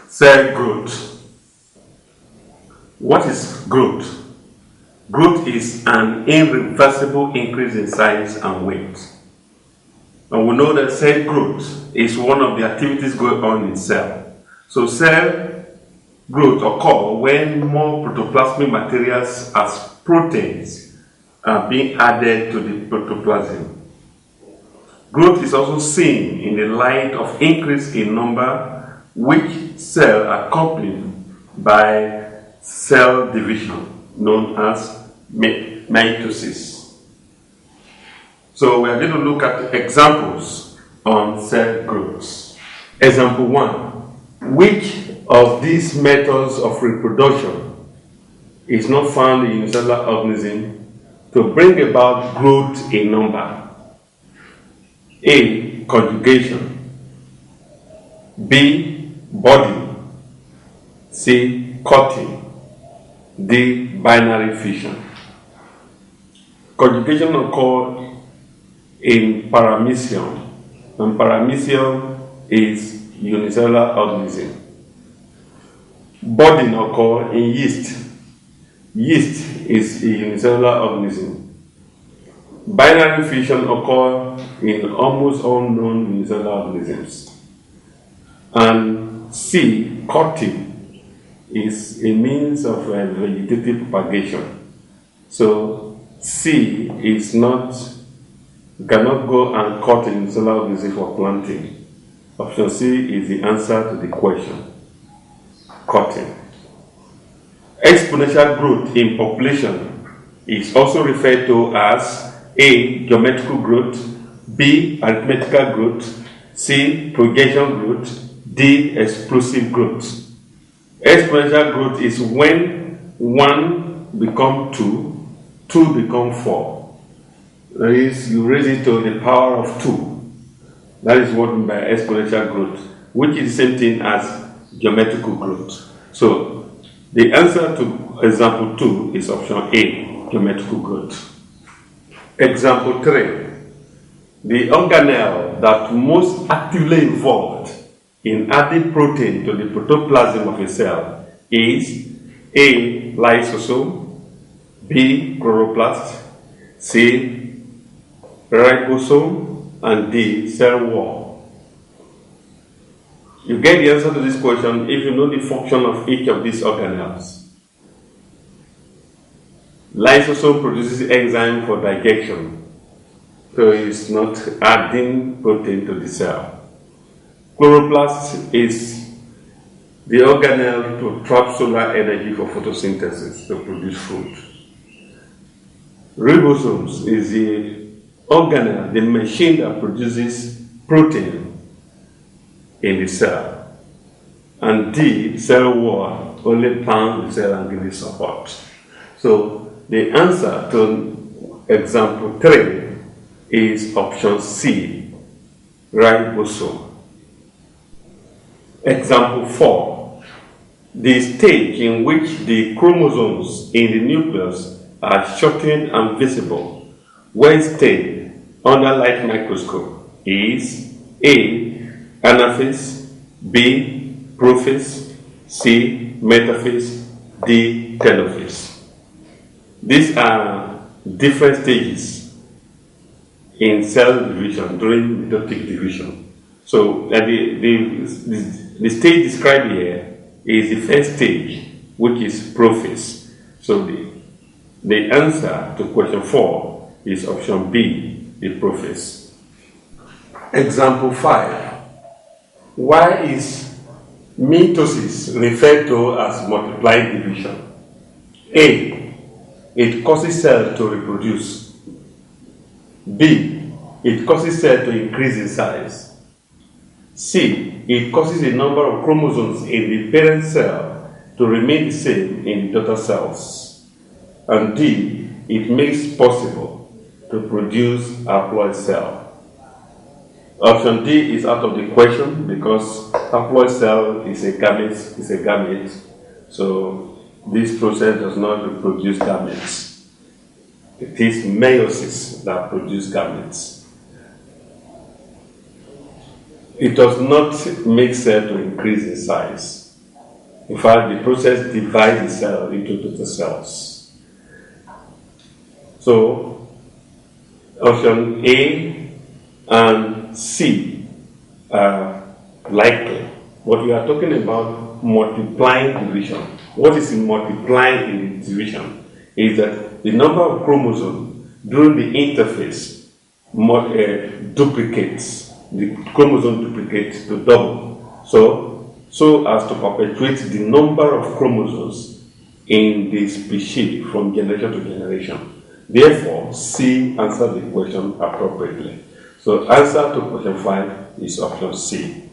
Cell growth. What is growth? Growth is an irreversible increase in size and weight. And we know that cell growth is one of the activities going on in cell. So cell growth occurs when more protoplasmic materials as proteins are being added to the protoplasm. Growth is also seen in the light of increase in number, which cell accompanied by cell division, known as mitosis. So we are going to look at examples on cell growth. Example 1. Which of these methods of reproduction is not found in unicellular organism to bring about growth in number? A. Conjugation. B. Budding. C. Cutting. D. Binary fission. Conjugation occurs in paramecium, and paramecium is unicellular organism. Budding occurs in yeast. Yeast is a unicellular organism. Binary fission occurs in almost all known unicellular organisms. And C. Cutting is a means of vegetative propagation. So C is not, you cannot go and cut a unicellular organism for planting. Option C is the answer to the question. Cutting. Exponential growth in population is also referred to as A. Geometrical growth, B. Arithmetical growth, C. Progression growth, D. Explosive growth. Exponential growth is when 1 becomes 2, 2 becomes 4. That is, you raise it to the power of 2. That is what we mean by exponential growth, which is the same thing as geometrical growth. So, the answer to example 2 is option A, geometrical growth. Example 3. The organelle that most actively involved in adding protein to the protoplasm of a cell is A. Lysosome, B. Chloroplast, C. Ribosome, and D. Cell wall. You get the answer to this question if you know the function of each of these organelles. Lysosome produces enzyme for digestion, so it's not adding protein to the cell. Chloroplast is the organelle to trap solar energy for photosynthesis to produce food. Ribosomes is the organelle, the machine that produces protein in the cell. And D, cell wall, only pound the cell and give it support. So the answer to example 3 is option C, ribosome. Example 4. The stage in which the chromosomes in the nucleus are shortened and visible when studied under light microscope is A. Anaphase, B. Prophase, C. Metaphase, D. Telophase. These are different stages in cell division during mitotic division. So the stage described here is the first stage, which is prophase. So the answer to question 4 is option B, the prophase. Example 5. Why is mitosis referred to as multiplying division? A. It causes cell to reproduce. B. It causes cell to increase in size. C. It causes a number of chromosomes in the parent cell to remain the same in the daughter cells. And D. It makes possible to produce haploid cell. Option D is out of the question because haploid cell is a gamete. So this process does not reproduce gametes. It is meiosis that produces gametes. It does not make cell to increase in size. In fact, the process divides the cell into total cells. So, option A and C are likely. But we are talking about multiplying division. What is multiplying in the division is that the number of chromosomes during the interphase duplicates. The chromosome duplicates to double. So as to perpetuate the number of chromosomes in the species from generation to generation. Therefore, C answered the question appropriately. So answer to question 5 is option C.